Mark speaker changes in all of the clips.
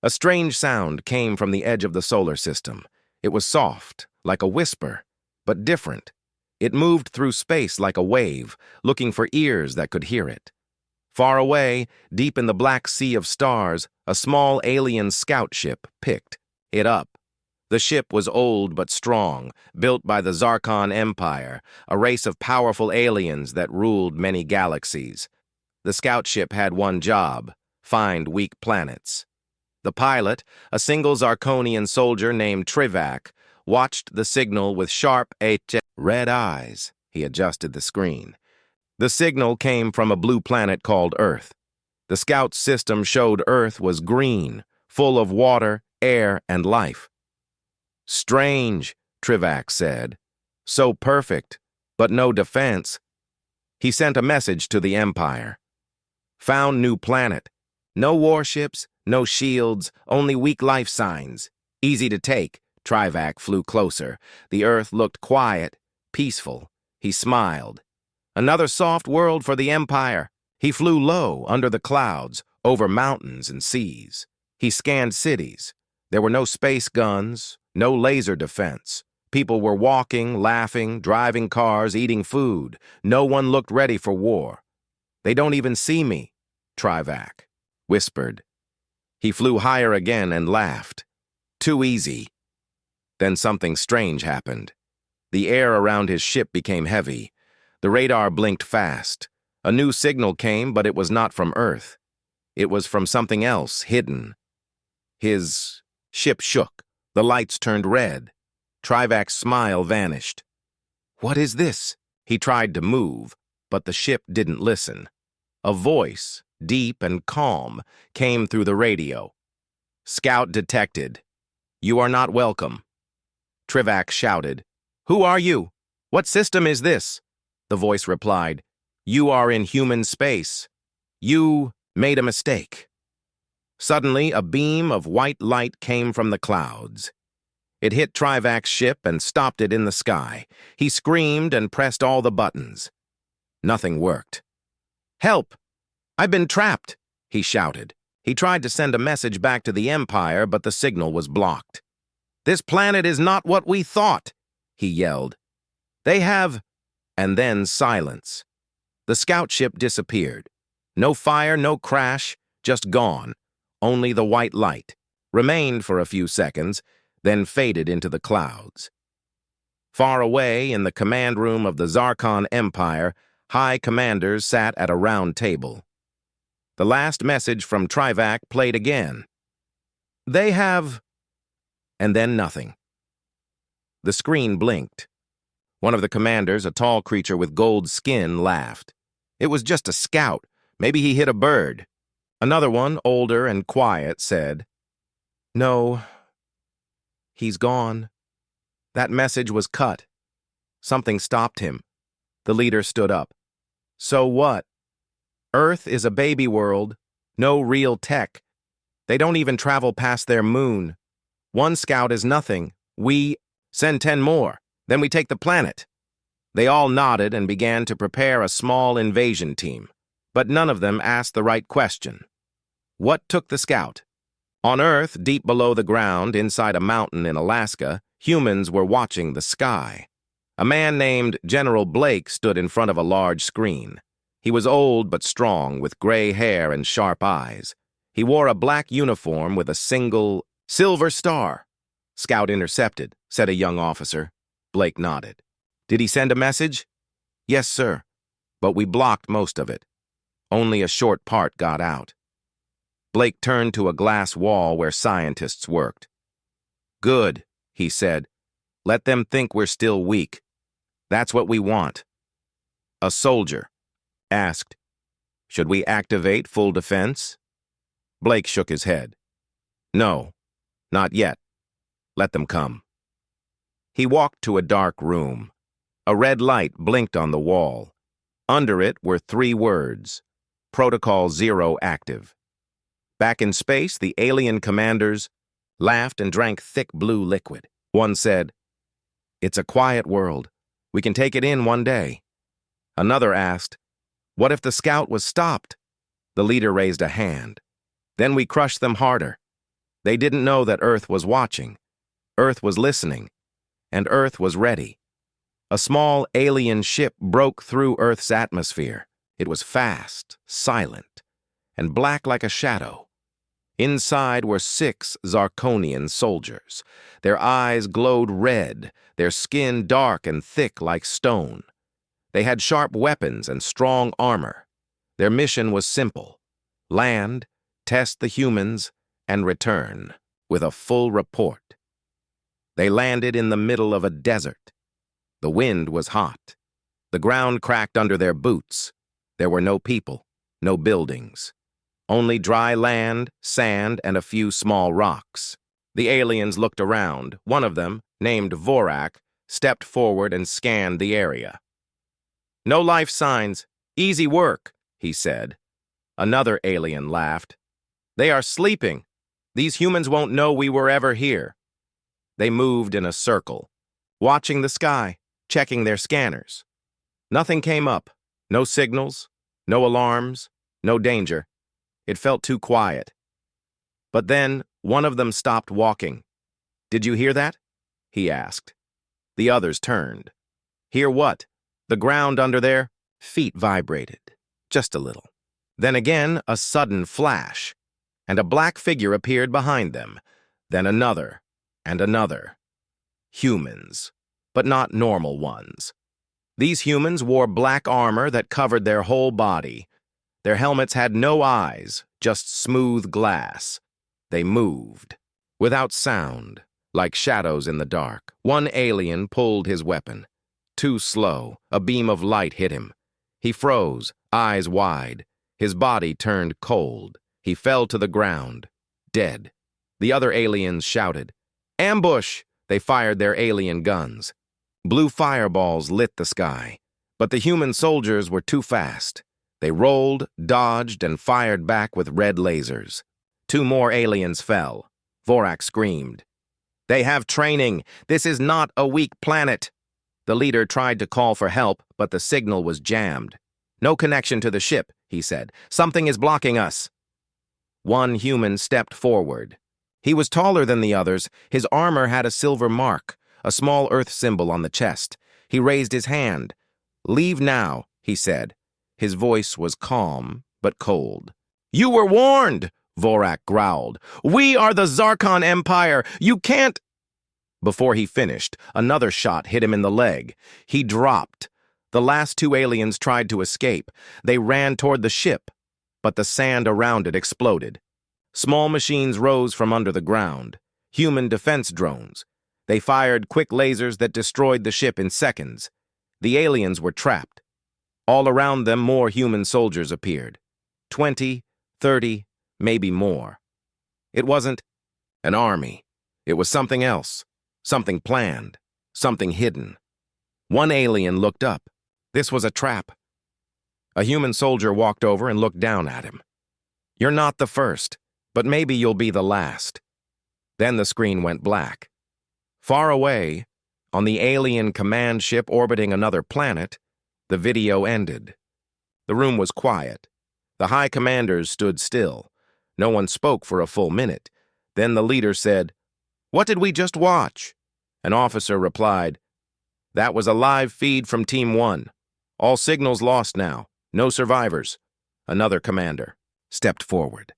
Speaker 1: A strange sound came from the edge of the solar system. It was soft, like a whisper, but different. It moved through space like a wave, looking for ears that could hear it. Far away, deep in the black sea of stars, a small alien scout ship picked it up. The ship was old but strong, built by the Zarkon Empire, a race of powerful aliens that ruled many galaxies. The scout ship had one job: find weak planets. The pilot, a single Zarkonian soldier named Trivak, watched the signal with sharp red eyes. He adjusted the screen. The signal came from a blue planet called Earth. The scout system showed Earth was green, full of water, air, and life. "Strange," Trivak said. "So perfect, but no defense." He sent a message to the Empire. "Found new planet. No warships, no shields, only weak life signs. Easy to take." Trivak flew closer. The Earth looked quiet, peaceful. He smiled. Another soft world for the Empire. He flew low, under the clouds, over mountains and seas. He scanned cities. There were no space guns, no laser defense. People were walking, laughing, driving cars, eating food. No one looked ready for war. "They don't even see me," Trivak whispered. He flew higher again and laughed. "Too easy." Then something strange happened. The air around his ship became heavy. The radar blinked fast. A new signal came, but it was not from Earth. It was from something else, hidden. His ship shook. The lights turned red. Trivak's smile vanished. "What is this?" He tried to move, but the ship didn't listen. A voice, deep and calm, came through the radio. "Scout detected. You are not welcome." Trivak shouted, "Who are you? What system is this?" The voice replied, "You are in human space. You made a mistake." Suddenly, a beam of white light came from the clouds. It hit Trivak's ship and stopped it in the sky. He screamed and pressed all the buttons. Nothing worked. "Help! I've been trapped!" he shouted. He tried to send a message back to the Empire, but the signal was blocked. "This planet is not what we thought," he yelled. "They have—" And then silence. The scout ship disappeared. No fire, no crash, just gone. Only the white light. Remained for a few seconds, then faded into the clouds. Far away, in the command room of the Zarkon Empire, high commanders sat at a round table. The last message from Trivak played again. "They have—" And then nothing. The screen blinked. One of the commanders, a tall creature with gold skin, laughed. It was just a scout. Maybe he hit a bird. Another one, older and quiet, said, "No, he's gone." That message was cut. Something stopped him. The leader stood up. "So what? Earth is a baby world. No real tech. They don't even travel past their moon. One scout is nothing. We send 10 more. Then we take the planet." They all nodded and began to prepare a small invasion team. But none of them asked the right question. What took the scout? On Earth, deep below the ground, inside a mountain in Alaska, humans were watching the sky. A man named General Blake stood in front of a large screen. He was old but strong, with gray hair and sharp eyes. He wore a black uniform with a single silver star. "Scout intercepted," said a young officer. Blake nodded. "Did he send a message?" "Yes, sir. But we blocked most of it. Only a short part got out." Blake turned to a glass wall where scientists worked. "Good," he said. "Let them think we're still weak. That's what we want." A soldier asked, "Should we activate full defense?" Blake shook his head. "No, not yet. Let them come." He walked to a dark room. A red light blinked on the wall. Under it were 3 words: Protocol 0 active. Back in space, the alien commanders laughed and drank thick blue liquid. One said, "It's a quiet world. We can take it in one day." Another asked, "What if the scout was stopped?" The leader raised a hand. "Then we crush them harder." They didn't know that Earth was watching, Earth was listening, and Earth was ready. A small alien ship broke through Earth's atmosphere. It was fast, silent, and black like a shadow. Inside were 6 Zarkonian soldiers. Their eyes glowed red, their skin dark and thick like stone. They had sharp weapons and strong armor. Their mission was simple: land, test the humans, and return with a full report. They landed in the middle of a desert. The wind was hot. The ground cracked under their boots. There were no people, no buildings. Only dry land, sand, and a few small rocks. The aliens looked around. One of them, named Vorak, stepped forward and scanned the area. "No life signs. Easy work," he said. Another alien laughed. "They are sleeping. These humans won't know we were ever here." They moved in a circle, watching the sky, checking their scanners. Nothing came up. No signals, no alarms, no danger. It felt too quiet. But then one of them stopped walking. "Did you hear that?" he asked. The others turned. "Hear what?" The ground under their feet vibrated, just a little. Then again, a sudden flash, and a black figure appeared behind them. Then another, and another. Humans, but not normal ones. These humans wore black armor that covered their whole body. Their helmets had no eyes, just smooth glass. They moved, without sound, like shadows in the dark. One alien pulled his weapon. Too slow, a beam of light hit him. He froze, eyes wide. His body turned cold. He fell to the ground, dead. The other aliens shouted, "Ambush!" They fired their alien guns. Blue fireballs lit the sky, but the human soldiers were too fast. They rolled, dodged, and fired back with red lasers. 2 more aliens fell. Vorak screamed, "They have training! This is not a weak planet!" The leader tried to call for help, but the signal was jammed. "No connection to the ship," he said. "Something is blocking us." One human stepped forward. He was taller than the others. His armor had a silver mark, a small Earth symbol on the chest. He raised his hand. "Leave now," he said. His voice was calm, but cold. "You were warned," Vorak growled. "We are the Zarkon Empire. You can't—" Before he finished, another shot hit him in the leg. He dropped. The last 2 aliens tried to escape. They ran toward the ship, but the sand around it exploded. Small machines rose from under the ground. Human defense drones. They fired quick lasers that destroyed the ship in seconds. The aliens were trapped. All around them, more human soldiers appeared. 20, 30, maybe more. It wasn't an army. It was something else. Something planned. Something hidden. One alien looked up. This was a trap. A human soldier walked over and looked down at him. "You're not the first, but maybe you'll be the last." Then the screen went black. Far away, on the alien command ship orbiting another planet, the video ended. The room was quiet. The high commanders stood still. No one spoke for a full minute. Then the leader said, "What did we just watch?" An officer replied, "That was a live feed from Team 1. All signals lost now. No survivors." Another commander stepped forward.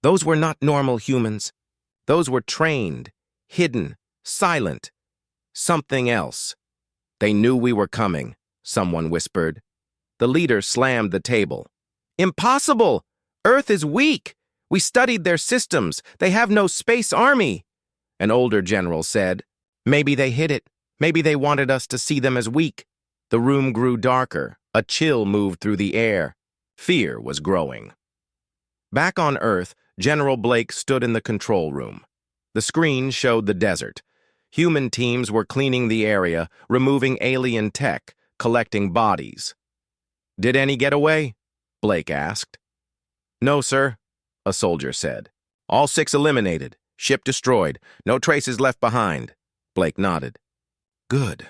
Speaker 1: "Those were not normal humans. Those were trained, hidden, silent. Something else." "They knew we were coming," someone whispered. The leader slammed the table. "Impossible! Earth is weak. We studied their systems. They have no space army." An older general said, "Maybe they hid it. Maybe they wanted us to see them as weak." The room grew darker. A chill moved through the air. Fear was growing. Back on Earth, General Blake stood in the control room. The screen showed the desert. Human teams were cleaning the area, removing alien tech, collecting bodies. "Did any get away?" Blake asked. "No, sir," a soldier said. "All 6 eliminated. Ship destroyed. No traces left behind." Blake nodded. "Good.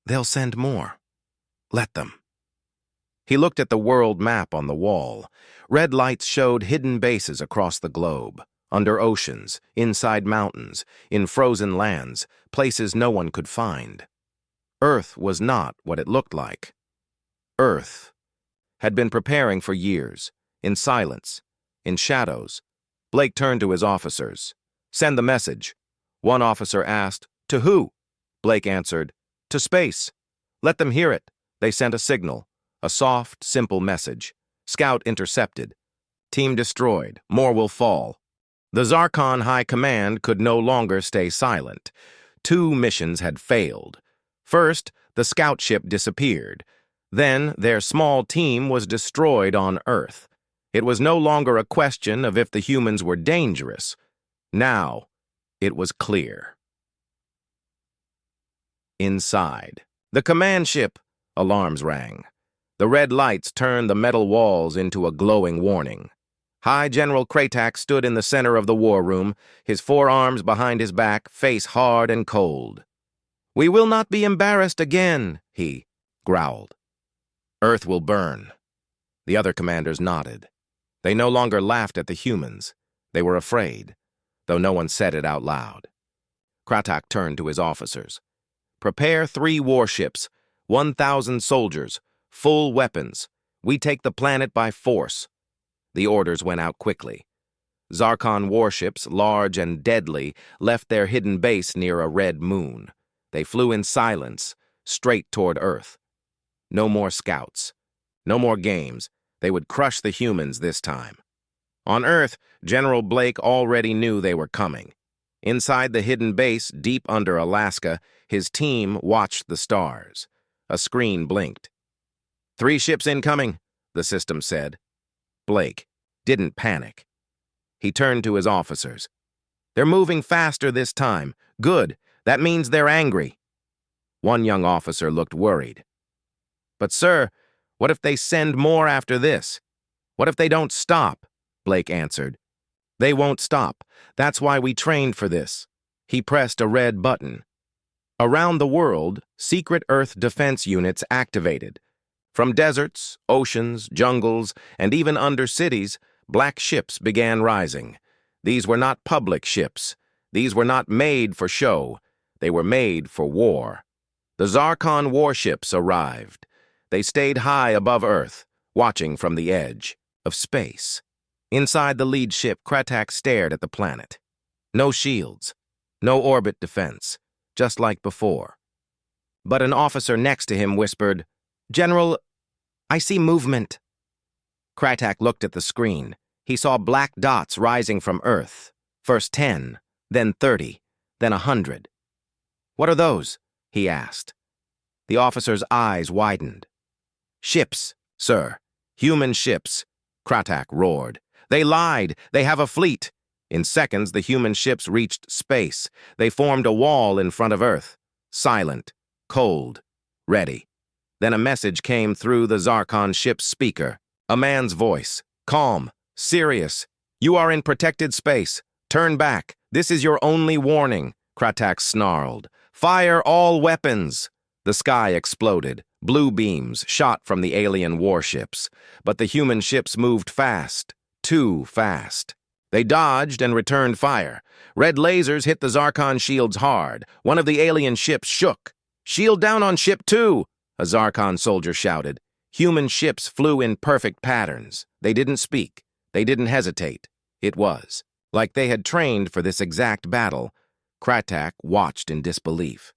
Speaker 1: They'll send more. Let them." He looked at the world map on the wall. Red lights showed hidden bases across the globe. under oceans, inside mountains, in frozen lands, places no one could find. Earth was not what it looked like. Earth had been preparing for years, in silence, in shadows. Blake turned to his officers. "Send the message." One officer asked, "To who?" Blake answered, "To space. Let them hear it." They sent a signal, a soft, simple message. Scout intercepted. Team destroyed. More will fall. The Zarkon High Command could no longer stay silent. 2 missions had failed. First, the scout ship disappeared. Then, their small team was destroyed on Earth. It was no longer a question of if the humans were dangerous. Now, it was clear. Inside. The command ship. Alarms rang. The red lights turned the metal walls into a glowing warning. High General Kratak stood in the center of the war room, his forearms behind his back, face hard and cold. "We will not be embarrassed again," he growled. "Earth will burn." The other commanders nodded. They no longer laughed at the humans. They were afraid, though no one said it out loud. Kratak turned to his officers. "Prepare 3 warships, 1,000 soldiers, full weapons. We take the planet by force." The orders went out quickly. Zarkon warships, large and deadly, left their hidden base near a red moon. They flew in silence, straight toward Earth. No more scouts. No more games. They would crush the humans this time. On Earth, General Blake already knew they were coming. Inside the hidden base, deep under Alaska, his team watched the stars. A screen blinked. "3 ships incoming," the system said. Blake didn't panic. He turned to his officers. "They're moving faster this time. Good. That means they're angry." One young officer looked worried. "But sir, what if they send more after this? What if they don't stop?" Blake answered. "They won't stop. That's why we trained for this." He pressed a red button. Around the world, secret Earth defense units activated. From deserts, oceans, jungles, and even under cities, black ships began rising. These were not public ships. These were not made for show. They were made for war. The Zarkon warships arrived. They stayed high above Earth, watching from the edge of space. Inside the lead ship, Kratak stared at the planet. No shields, no orbit defense, just like before. But an officer next to him whispered, "General, I see movement." Kratak looked at the screen. He saw black dots rising from Earth. First 10, then 30, then 100. "What are those?" he asked. The officer's eyes widened. "Ships, sir. Human ships," Kratak roared. "They lied. They have a fleet." In seconds, the human ships reached space. They formed a wall in front of Earth. Silent, cold, ready. Then a message came through the Zarkon ship's speaker. A man's voice, calm, serious. "You are in protected space. Turn back. This is your only warning," Kratak snarled. "Fire all weapons." The sky exploded. Blue beams shot from the alien warships. But the human ships moved fast. Too fast. They dodged and returned fire. Red lasers hit the Zarkon shields hard. One of the alien ships shook. "Shield down on ship 2!" a Zarkon soldier shouted. Human ships flew in perfect patterns. They didn't speak. They didn't hesitate. It was like they had trained for this exact battle. Kratak watched in disbelief.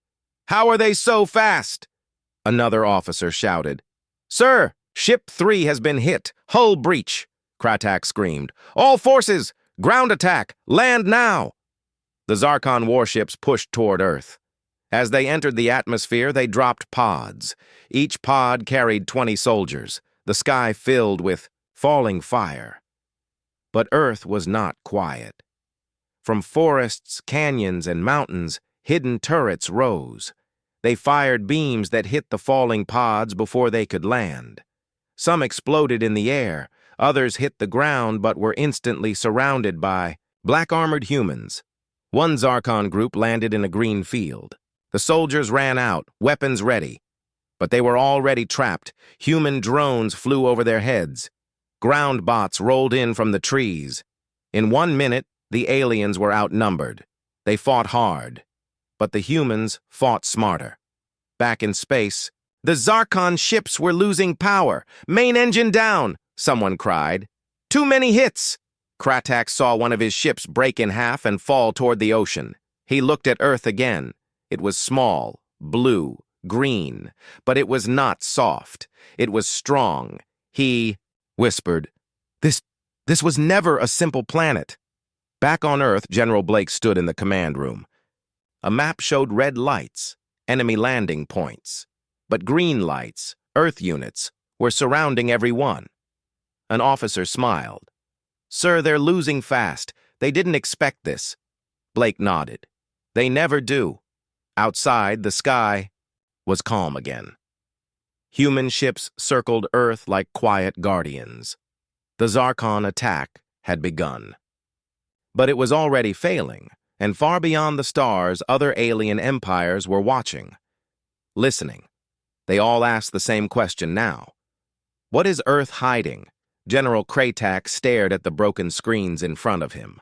Speaker 1: "How are they so fast?" Another officer shouted. "Sir, ship 3 has been hit. Hull breach," Kratak screamed. "All forces! Ground attack! Land now!" The Zarkon warships pushed toward Earth. As they entered the atmosphere, they dropped pods. Each pod carried 20 soldiers, the sky filled with falling fire. But Earth was not quiet. From forests, canyons, and mountains, hidden turrets rose. They fired beams that hit the falling pods before they could land. Some exploded in the air, others hit the ground but were instantly surrounded by black-armored humans. One Zarkon group landed in a green field. The soldiers ran out, weapons ready. But they were already trapped. Human drones flew over their heads. Ground bots rolled in from the trees. In 1 minute, The aliens were outnumbered. They fought hard. But the humans fought smarter. Back in space, the Zarkon ships were losing power. Main engine down, someone cried. Too many hits. Kratak saw one of his ships break in half and fall toward the ocean. He looked at Earth again. It was small, blue, green, but it was not soft. It was strong. He whispered, This was never a simple planet. Back on Earth, General Blake stood in the command room. A map showed red lights, enemy landing points, but green lights, Earth units, were surrounding every one. An officer smiled. Sir, they're losing fast. They didn't expect this. Blake nodded. They never do. Outside, the sky was calm again. Human ships circled Earth like quiet guardians. The Zarkon attack had begun. But it was already failing, and far beyond the stars, other alien empires were watching, listening. They all asked the same question now. What is Earth hiding? General Kratak stared at the broken screens in front of him.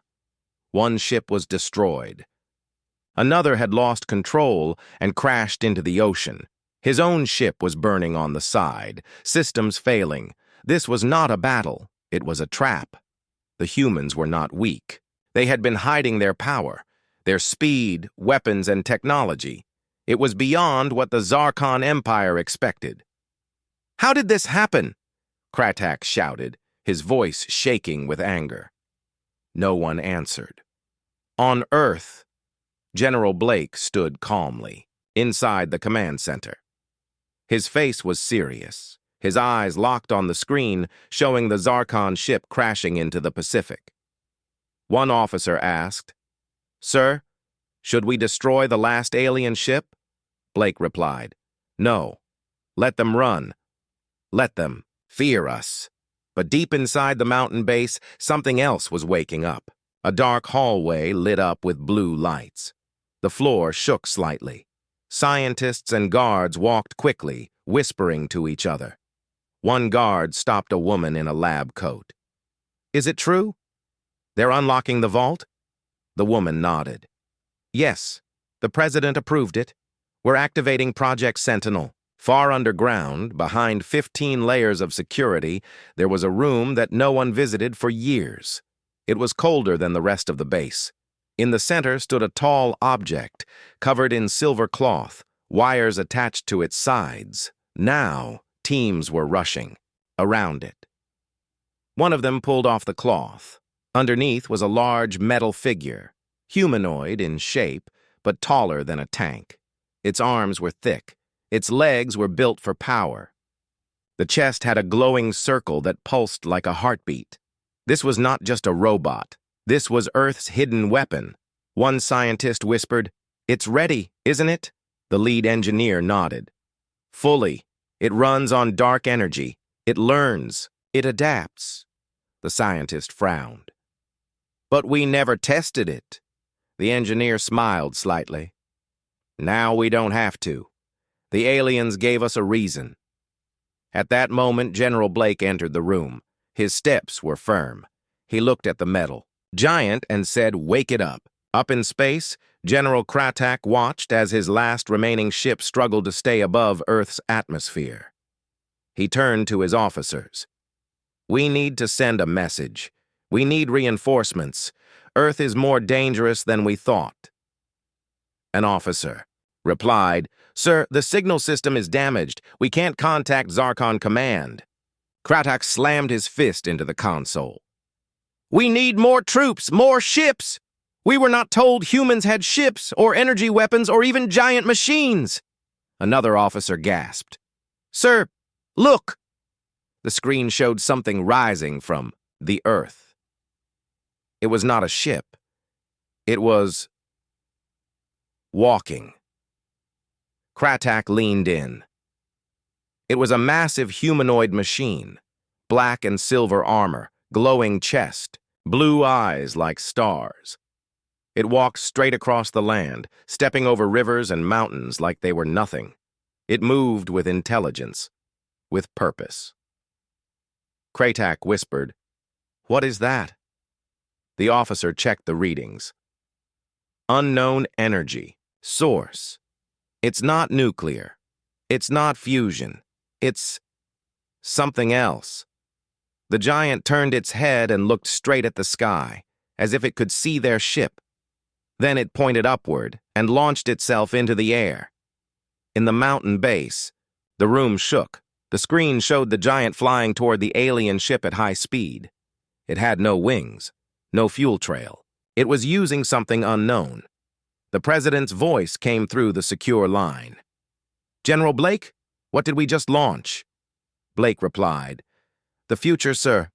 Speaker 1: One ship was destroyed. Another had lost control and crashed into the ocean. His own ship was burning on the side, systems failing. This was not a battle, it was a trap. The humans were not weak. They had been hiding their power, their speed, weapons, and technology. It was beyond what the Zarkon Empire expected. How did this happen? Kratak shouted, his voice shaking with anger. No one answered. On Earth, General Blake stood calmly, inside the command center. His face was serious, his eyes locked on the screen, showing the Zarkon ship crashing into the Pacific. One officer asked, Sir, should we destroy the last alien ship? Blake replied, No. Let them run. Let them fear us. But deep inside the mountain base, something else was waking up. A dark hallway lit up with blue lights. The floor shook slightly. Scientists and guards walked quickly, whispering to each other. One guard stopped a woman in a lab coat. Is it true? They're unlocking the vault? The woman nodded. Yes, the president approved it. We're activating Project Sentinel. Far underground, behind 15 layers of security, there was a room that no one visited for years. It was colder than the rest of the base. In the center stood a tall object, covered in silver cloth, wires attached to its sides. Now, teams were rushing around it. One of them pulled off the cloth. Underneath was a large metal figure, humanoid in shape, but taller than a tank. Its arms were thick. Its legs were built for power. The chest had a glowing circle that pulsed like a heartbeat. This was not just a robot. This was Earth's hidden weapon. One scientist whispered, It's ready, isn't it? The lead engineer nodded. Fully. It runs on dark energy. It learns. It adapts. The scientist frowned. But we never tested it. The engineer smiled slightly. Now we don't have to. The aliens gave us a reason. At that moment, General Blake entered the room. His steps were firm. He looked at the metal, giant, and said, Wake it up. Up in space, General Kratak watched as his last remaining ship struggled to stay above Earth's atmosphere. He turned to his officers. We need to send a message. We need reinforcements. Earth is more dangerous than we thought. An officer replied, Sir, the signal system is damaged. We can't contact Zarkon Command. Kratak slammed his fist into the console. We need more troops, more ships. We were not told humans had ships or energy weapons or even giant machines. Another officer gasped. Sir, look. The screen showed something rising from the Earth. It was not a ship. It was walking. Kratak leaned in. It was a massive humanoid machine, black and silver armor, glowing chest, blue eyes like stars. It walked straight across the land, stepping over rivers and mountains like they were nothing. It moved with intelligence, with purpose. Kratak whispered, What is that? The officer checked the readings. Unknown energy. Source. It's not nuclear. It's not fusion. It's something else. The giant turned its head and looked straight at the sky, as if it could see their ship. Then it pointed upward and launched itself into the air. In the mountain base, the room shook. The screen showed the giant flying toward the alien ship at high speed. It had no wings, no fuel trail. It was using something unknown. The president's voice came through the secure line. "General Blake, what did we just launch?" Blake replied, "The future, sir."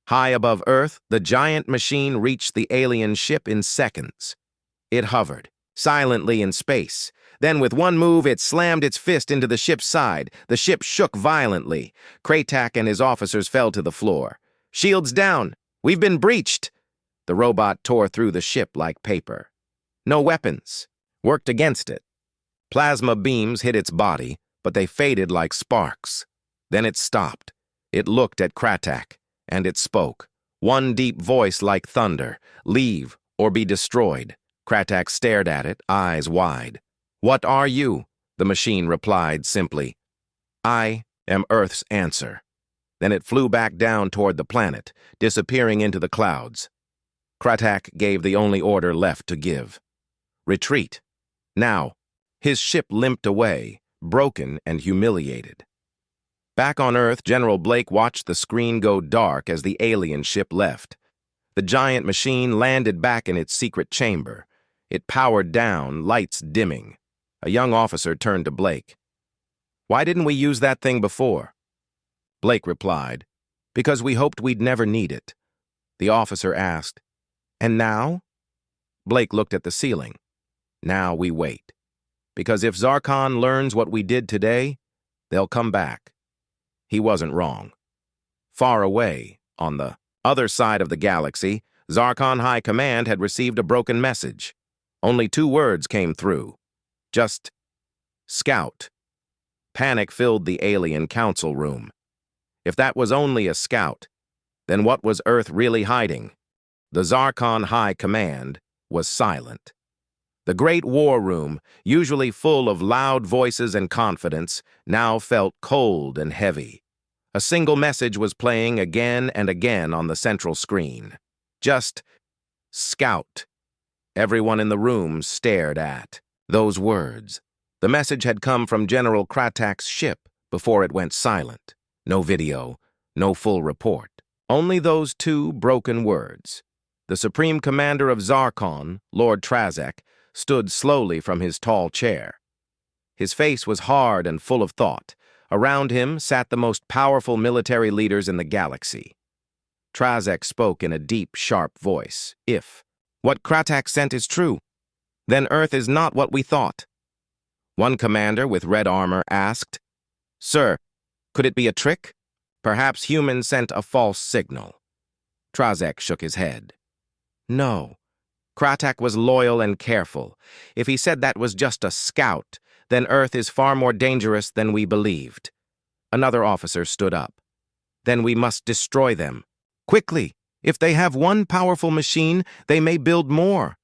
Speaker 1: High above Earth, the giant machine reached the alien ship in seconds. It hovered, silently in space. Then, with one move, it slammed its fist into the ship's side. The ship shook violently. Kratak and his officers fell to the floor. "Shields down! We've been breached!" The robot tore through the ship like paper. No weapons. Worked against it. Plasma beams hit its body, but they faded like sparks. Then it stopped. It looked at Kratak, and it spoke. One deep voice like thunder. "Leave or be destroyed." Kratak stared at it, eyes wide. "What are you?" The machine replied simply. "I am Earth's answer." Then it flew back down toward the planet, disappearing into the clouds. Kratak gave the only order left to give. "Retreat. Now." His ship limped away, broken and humiliated. Back on Earth, General Blake watched the screen go dark as the alien ship left. The giant machine landed back in its secret chamber. It powered down, lights dimming. A young officer turned to Blake. "Why didn't we use that thing before?" Blake replied, "Because we hoped we'd never need it." The officer asked, "And now?" Blake looked at the ceiling. "Now we wait. Because if Zarkon learns what we did today, they'll come back." He wasn't wrong. Far away, on the other side of the galaxy, Zarkon High Command had received a broken message. Only 2 words came through. Just, "Scout." Panic filled the alien council room. If that was only a scout, then what was Earth really hiding? The Zarkon High Command was silent. The Great War Room, usually full of loud voices and confidence, now felt cold and heavy. A single message was playing again and again on the central screen. Just, "Scout." Everyone in the room stared at those words. The message had come from General Kratak's ship before it went silent. No video, no full report. Only those 2 broken words. The Supreme Commander of Zarkon, Lord Trazek, stood slowly from his tall chair. His face was hard and full of thought. Around him sat the most powerful military leaders in the galaxy. Trazek spoke in a deep, sharp voice. "If what Kratak sent is true, then Earth is not what we thought." One commander with red armor asked, "Sir, could it be a trick? Perhaps humans sent a false signal." Trazek shook his head. "No. Kratak was loyal and careful. If he said that was just a scout, then Earth is far more dangerous than we believed." Another officer stood up. "Then we must destroy them. Quickly! If they have one powerful machine, they may build more."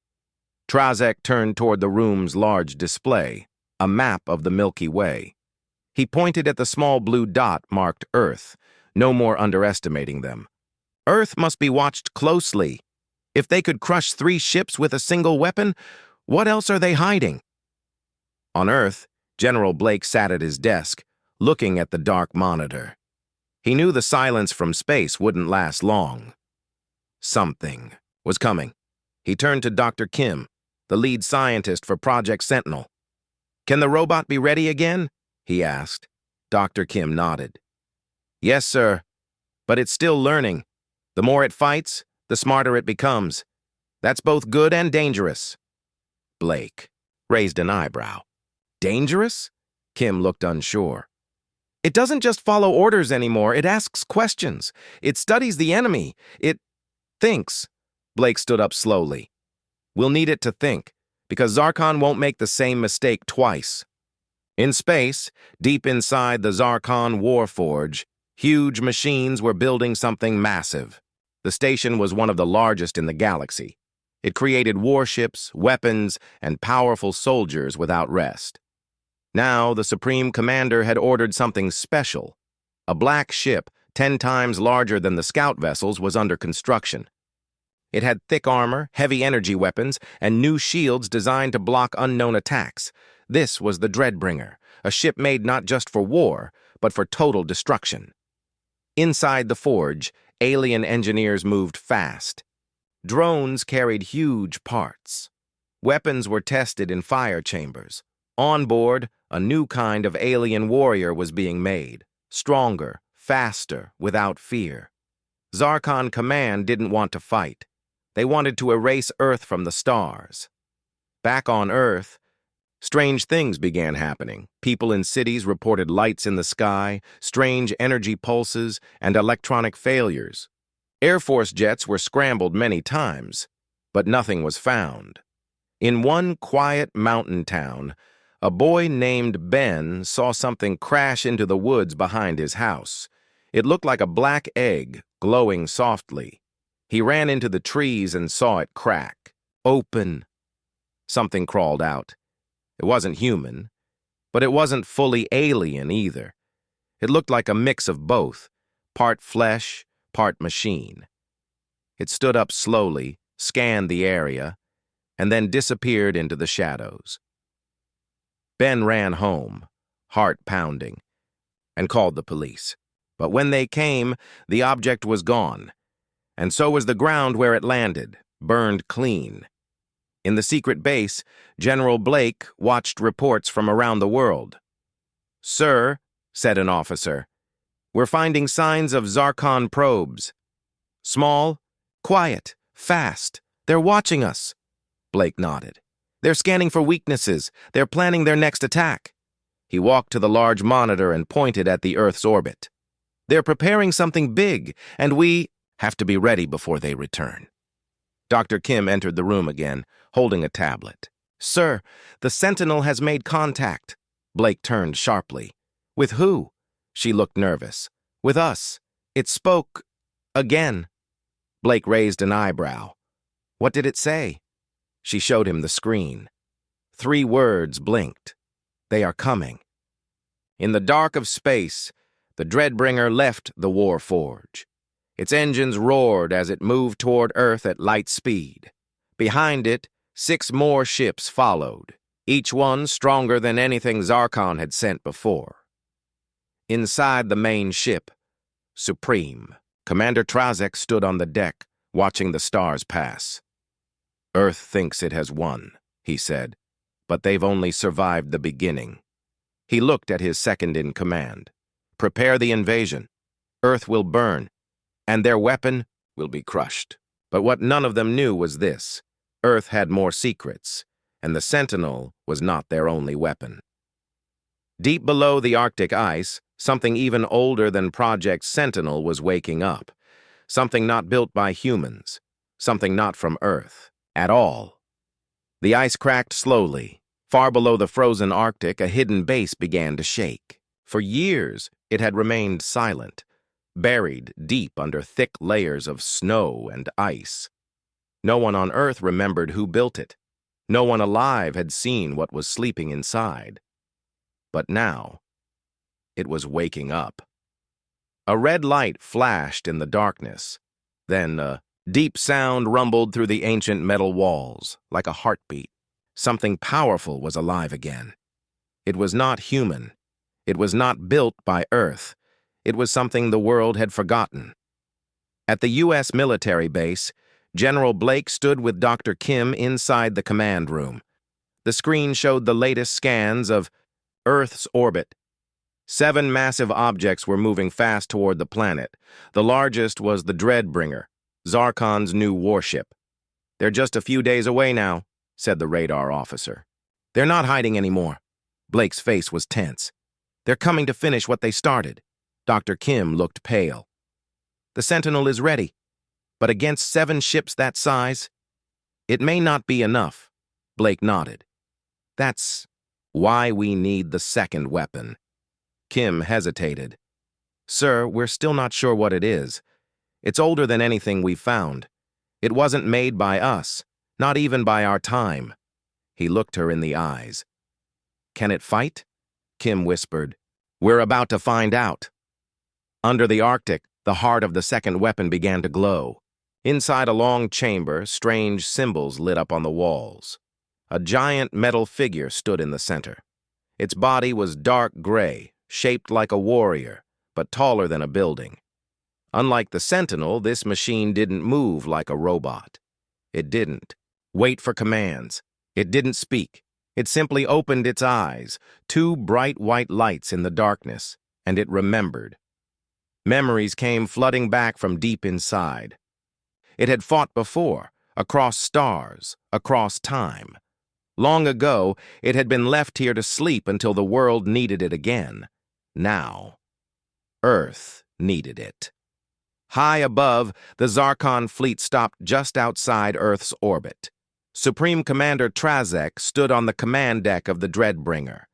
Speaker 1: Trazek turned toward the room's large display, a map of the Milky Way. He pointed at the small blue dot marked Earth, no more underestimating them. "Earth must be watched closely. If they could crush 3 ships with a single weapon, what else are they hiding?" On Earth, General Blake sat at his desk, looking at the dark monitor. He knew the silence from space wouldn't last long. Something was coming. He turned to Dr. Kim, the lead scientist for Project Sentinel. "Can the robot be ready again?" he asked. Dr. Kim nodded. "Yes, sir, but it's still learning. The more it fights, the smarter it becomes. That's both good and dangerous." Blake raised an eyebrow. "Dangerous?" Kim looked unsure. "It doesn't just follow orders anymore. It asks questions. It studies the enemy. It thinks." Blake stood up slowly. "We'll need it to think, because Zarkon won't make the same mistake twice." In space, deep inside the Zarkon Warforge, huge machines were building something massive. The station was one of the largest in the galaxy. It created warships, weapons, and powerful soldiers without rest. Now, the Supreme Commander had ordered something special. A black ship, 10 times larger than the scout vessels, was under construction. It had thick armor, heavy energy weapons, and new shields designed to block unknown attacks. This was the Dreadbringer, a ship made not just for war, but for total destruction. Inside the forge, alien engineers moved fast. Drones carried huge parts. Weapons were tested in fire chambers. On board, a new kind of alien warrior was being made, stronger, faster, without fear. Zarkon Command didn't want to fight. They wanted to erase Earth from the stars. Back on Earth, strange things began happening. People in cities reported lights in the sky, strange energy pulses, and electronic failures. Air Force jets were scrambled many times, but nothing was found. In one quiet mountain town, a boy named Ben saw something crash into the woods behind his house. It looked like a black egg, glowing softly. He ran into the trees and saw it crack. Open. Something crawled out. It wasn't human, but it wasn't fully alien either. It looked like a mix of both, part flesh, part machine. It stood up slowly, scanned the area, and then disappeared into the shadows. Ben ran home, heart pounding, and called the police. But when they came, the object was gone, and so was the ground where it landed, burned clean. In the secret base, General Blake watched reports from around the world. "Sir," said an officer, "we're finding signs of Zarkon probes. Small, quiet, fast. They're watching us." Blake nodded. "They're scanning for weaknesses. They're planning their next attack." He walked to the large monitor and pointed at the Earth's orbit. "They're preparing something big, and we have to be ready before they return." Dr. Kim entered the room again, holding a tablet. "Sir, the Sentinel has made contact." Blake turned sharply. "With who?" She looked nervous. "With us. It spoke again." Blake raised an eyebrow. "What did it say?" She showed him the screen. 3 words blinked. "They are coming." In the dark of space, the Dreadbringer left the war forge. Its engines roared as it moved toward Earth at light speed. Behind it, 6 more ships followed, each one stronger than anything Zarkon had sent before. Inside the main ship, Supreme, Commander Trazek stood on the deck, watching the stars pass. "Earth thinks it has won," he said, "but they've only survived the beginning." He looked at his second-in-command. "Prepare the invasion. Earth will burn, and their weapon will be crushed." But what none of them knew was this: Earth had more secrets, and the Sentinel was not their only weapon. Deep below the Arctic ice, something even older than Project Sentinel was waking up. Something not built by humans. Something not from Earth at all. The ice cracked slowly. Far below the frozen Arctic, a hidden base began to shake. For years, it had remained silent, buried deep under thick layers of snow and ice. No one on Earth remembered who built it. No one alive had seen what was sleeping inside. But now, it was waking up. A red light flashed in the darkness. Then a deep sound rumbled through the ancient metal walls, like a heartbeat. Something powerful was alive again. It was not human. It was not built by Earth. It was something the world had forgotten. At the U.S. military base, General Blake stood with Dr. Kim inside the command room. The screen showed the latest scans of Earth's orbit. 7 massive objects were moving fast toward the planet. The largest was the Dreadbringer, Zarkon's new warship. "They're just a few days away now," said the radar officer. "They're not hiding anymore." Blake's face was tense. "They're coming to finish what they started." Dr. Kim looked pale. "The Sentinel is ready, but against 7 ships that size, it may not be enough." Blake nodded. "That's why we need the second weapon." Kim hesitated. "Sir, we're still not sure what it is. It's older than anything we've found. It wasn't made by us, not even by our time. He looked her in the eyes. Can it fight? Kim whispered. We're about to find out. Under the Arctic, the heart of the second weapon began to glow. Inside a long chamber, strange symbols lit up on the walls. A giant metal figure stood in the center. Its body was dark gray, shaped like a warrior, but taller than a building. Unlike the Sentinel, this machine didn't move like a robot. It didn't wait for commands. It didn't speak. It simply opened its eyes, two bright white lights in the darkness, and it remembered. Memories came flooding back from deep inside. It had fought before, across stars, across time. Long ago, it had been left here to sleep until the world needed it again. Now, Earth needed it. High above, the Zarkon fleet stopped just outside Earth's orbit. Supreme Commander Trazek stood on the command deck of the Dreadbringer.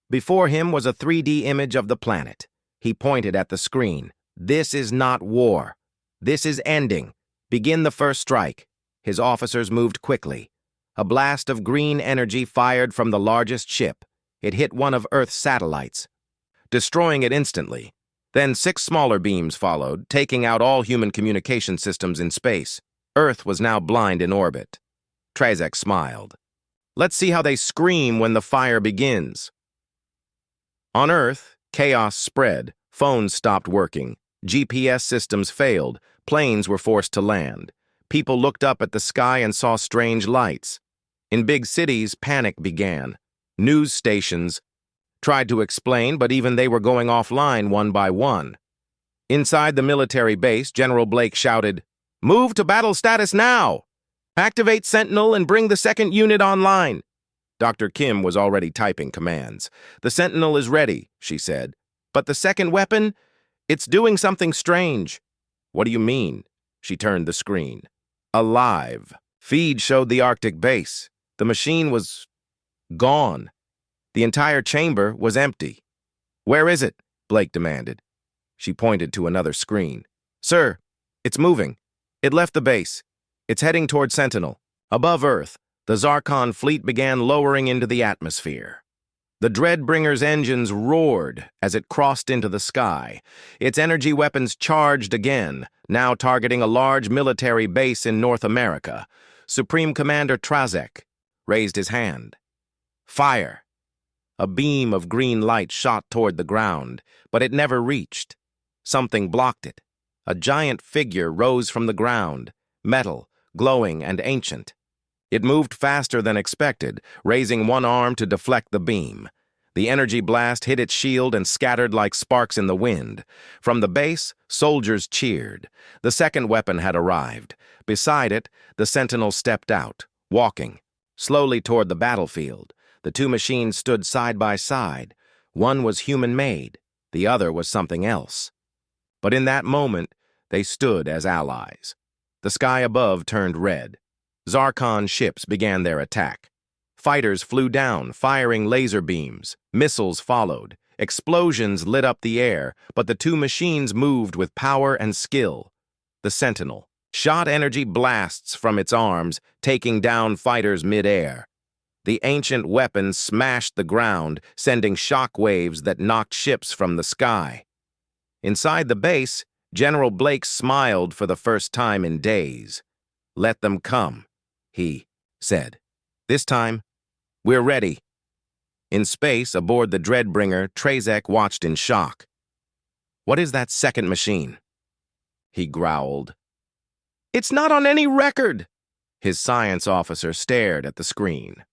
Speaker 1: Before him was a 3D image of the planet. He pointed at the screen. This is not war. This is ending. Begin the first strike. His officers moved quickly. A blast of green energy fired from the largest ship. It hit one of Earth's satellites, destroying it instantly. Then 6 smaller beams followed, taking out all human communication systems in space. Earth was now blind in orbit. Trazek smiled. Let's see how they scream when the fire begins. On Earth, chaos spread. Phones stopped working. GPS systems failed. Planes were forced to land. People looked up at the sky and saw strange lights. In big cities, panic began. News stations tried to explain, but even they were going offline one by one. Inside the military base, General Blake shouted, "Move to battle status now! Activate Sentinel and bring the second unit online." Dr. Kim was already typing commands. "The Sentinel is ready," she said. "But the second weapon? It's doing something strange." "What do you mean?" She turned the screen. Alive. Feed showed the Arctic base. The machine was gone. The entire chamber was empty. "Where is it?" Blake demanded. She pointed to another screen. "Sir, it's moving. It left the base. It's heading toward Sentinel." Above Earth, the Zarkon fleet began lowering into the atmosphere. The Dreadbringer's engines roared as it crossed into the sky. Its energy weapons charged again, now targeting a large military base in North America. Supreme Commander Trazek raised his hand. Fire! A beam of green light shot toward the ground, but it never reached. Something blocked it. A giant figure rose from the ground, metal, glowing and ancient. It moved faster than expected, raising one arm to deflect the beam. The energy blast hit its shield and scattered like sparks in the wind. From the base, soldiers cheered. The second weapon had arrived. Beside it, the Sentinel stepped out, walking, slowly toward the battlefield. The two machines stood side by side. One was human-made, the other was something else. But in that moment, they stood as allies. The sky above turned red. Zarkon ships began their attack. Fighters flew down, firing laser beams. Missiles followed. Explosions lit up the air, but the two machines moved with power and skill. The Sentinel shot energy blasts from its arms, taking down fighters mid-air. The ancient weapon smashed the ground, sending shock waves that knocked ships from the sky. Inside the base, General Blake smiled for the first time in days. "Let them come," he said. "This time, we're ready." In space, aboard the Dreadbringer, Trazek watched in shock. "What is that second machine?" He growled. "It's not on any record." His science officer stared at the screen.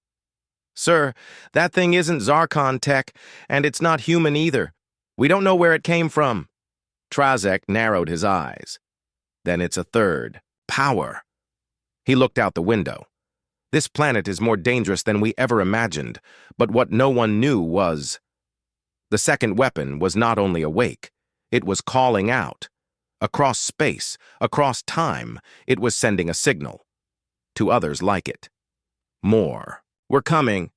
Speaker 1: "Sir, that thing isn't Zarkon tech, and it's not human either. We don't know where it came from." Trazek narrowed his eyes. "Then it's a third. Power." He looked out the window. This planet is more dangerous than we ever imagined, but what no one knew was... The second weapon was not only awake, it was calling out. Across space, across time, it was sending a signal. To others like it. More. "We're coming."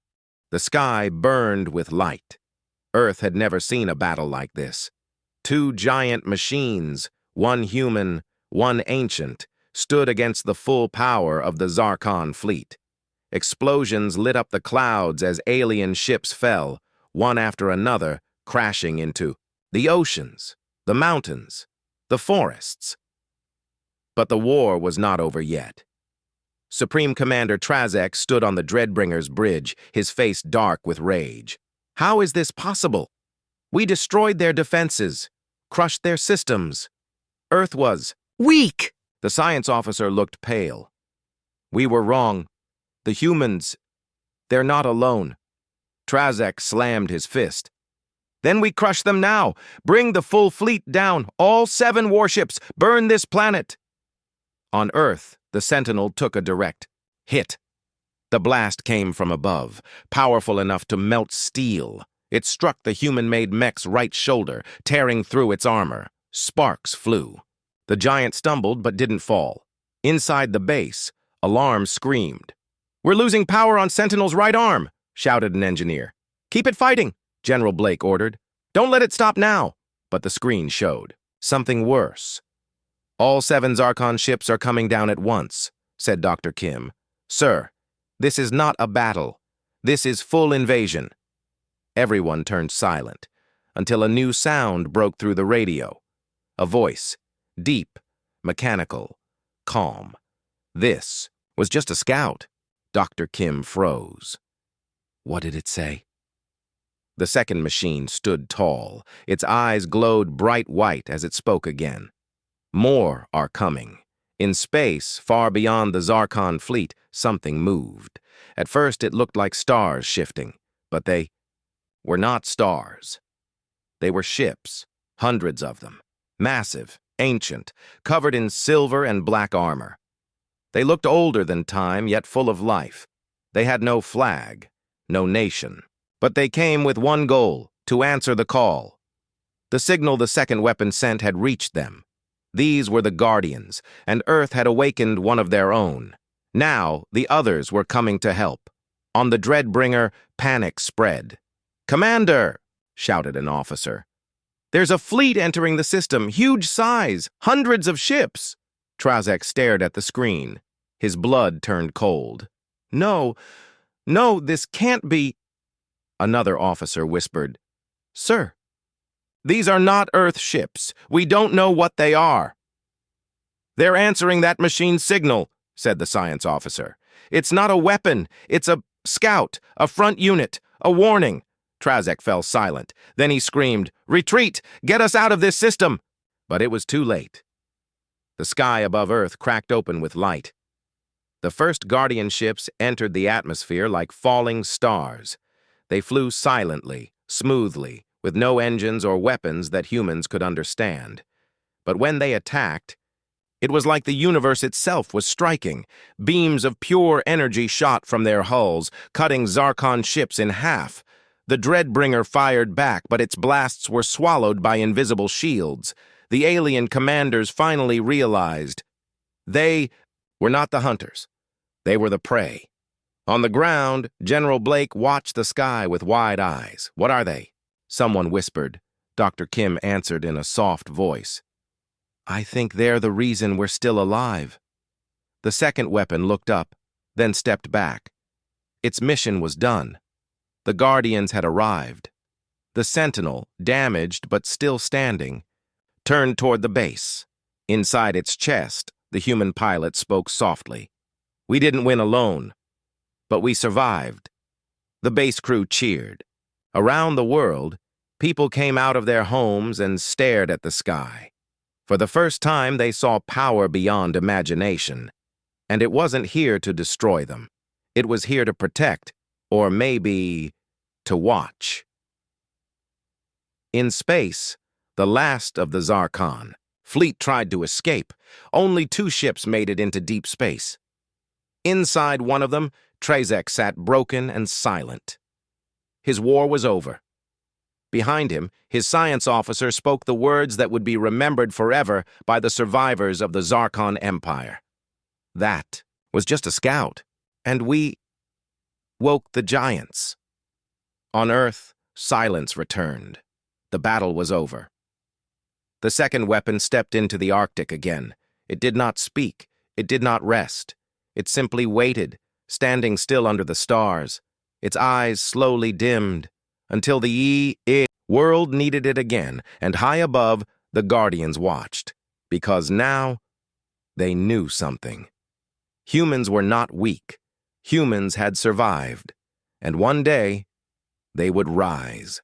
Speaker 1: The sky burned with light. Earth had never seen a battle like this. Two giant machines, one human, one ancient, stood against the full power of the Zarkon fleet. Explosions lit up the clouds as alien ships fell, one after another, crashing into the oceans, the mountains, the forests. But the war was not over yet. Supreme Commander Trazek stood on the Dreadbringer's bridge, his face dark with rage. How is this possible? We destroyed their defenses, crushed their systems. Earth was
Speaker 2: weak.
Speaker 1: The science officer looked pale. We were wrong. The humans, they're not alone. Trazek slammed his fist. Then we crush them now. Bring the full fleet down. All 7 warships. Burn this planet. On Earth, the Sentinel took a direct hit. The blast came from above, powerful enough to melt steel. It struck the human-made mech's right shoulder, tearing through its armor. Sparks flew. The giant stumbled but didn't fall. Inside the base, alarm screamed. "We're losing power on Sentinel's right arm," shouted an engineer. "Keep it fighting," General Blake ordered. "Don't let it stop now." But the screen showed something worse. "All 7 Zarkon ships are coming down at once," said Dr. Kim. "Sir, this is not a battle. This is full invasion." Everyone turned silent, until a new sound broke through the radio. A voice, deep, mechanical, calm. This was just a scout. Dr. Kim froze. What did it say? The second machine stood tall. Its eyes glowed bright white as it spoke again. More are coming. In space, far beyond the Zarkon fleet, something moved. At first it looked like stars shifting, but they were not stars. They were ships, hundreds of them, massive, ancient, covered in silver and black armor. They looked older than time, yet full of life. They had no flag, no nation. But they came with one goal, to answer the call. The signal the second weapon sent had reached them. These were the Guardians, and Earth had awakened one of their own. Now, the others were coming to help. On the Dreadbringer, panic spread. "Commander!" shouted an officer. "There's a fleet entering the system, huge size, hundreds of ships." Trazek stared at the screen. His blood turned cold. No, this can't be." Another officer whispered, "Sir, these are not Earth ships. We don't know what they are." "They're answering that machine's signal," said the science officer. "It's not a weapon. It's a scout, a front unit, a warning." Trazek fell silent. Then he screamed, "Retreat! Get us out of this system!" But it was too late. The sky above Earth cracked open with light. The first Guardian ships entered the atmosphere like falling stars. They flew silently, smoothly, with no engines or weapons that humans could understand. But when they attacked, it was like the universe itself was striking. Beams of pure energy shot from their hulls, cutting Zarkon ships in half. The Dreadbringer fired back, but its blasts were swallowed by invisible shields. The alien commanders finally realized they were not the hunters. They were the prey. On the ground, General Blake watched the sky with wide eyes. "What are they?" Someone whispered. Dr. Kim answered in a soft voice. "I think they're the reason we're still alive." The second weapon looked up, then stepped back. Its mission was done. The Guardians had arrived. The Sentinel, damaged but still standing, turned toward the base. Inside its chest, the human pilot spoke softly. "We didn't win alone, but we survived." The base crew cheered. Around the world, people came out of their homes and stared at the sky. For the first time, they saw power beyond imagination. And it wasn't here to destroy them. It was here to protect, or maybe to watch. In space, the last of the Zarkon fleet tried to escape. Only 2 ships made it into deep space. Inside one of them, Trazek sat broken and silent. His war was over. Behind him, his science officer spoke the words that would be remembered forever by the survivors of the Zarkon Empire. That was just a scout, and we woke the giants. On Earth, silence returned. The battle was over. The second weapon stepped into the Arctic again. It did not speak. It did not rest. It simply waited, standing still under the stars. Its eyes slowly dimmed until the world needed it again, and high above, the Guardians watched. Because now, they knew something. Humans were not weak. Humans had survived. And one day, they would rise.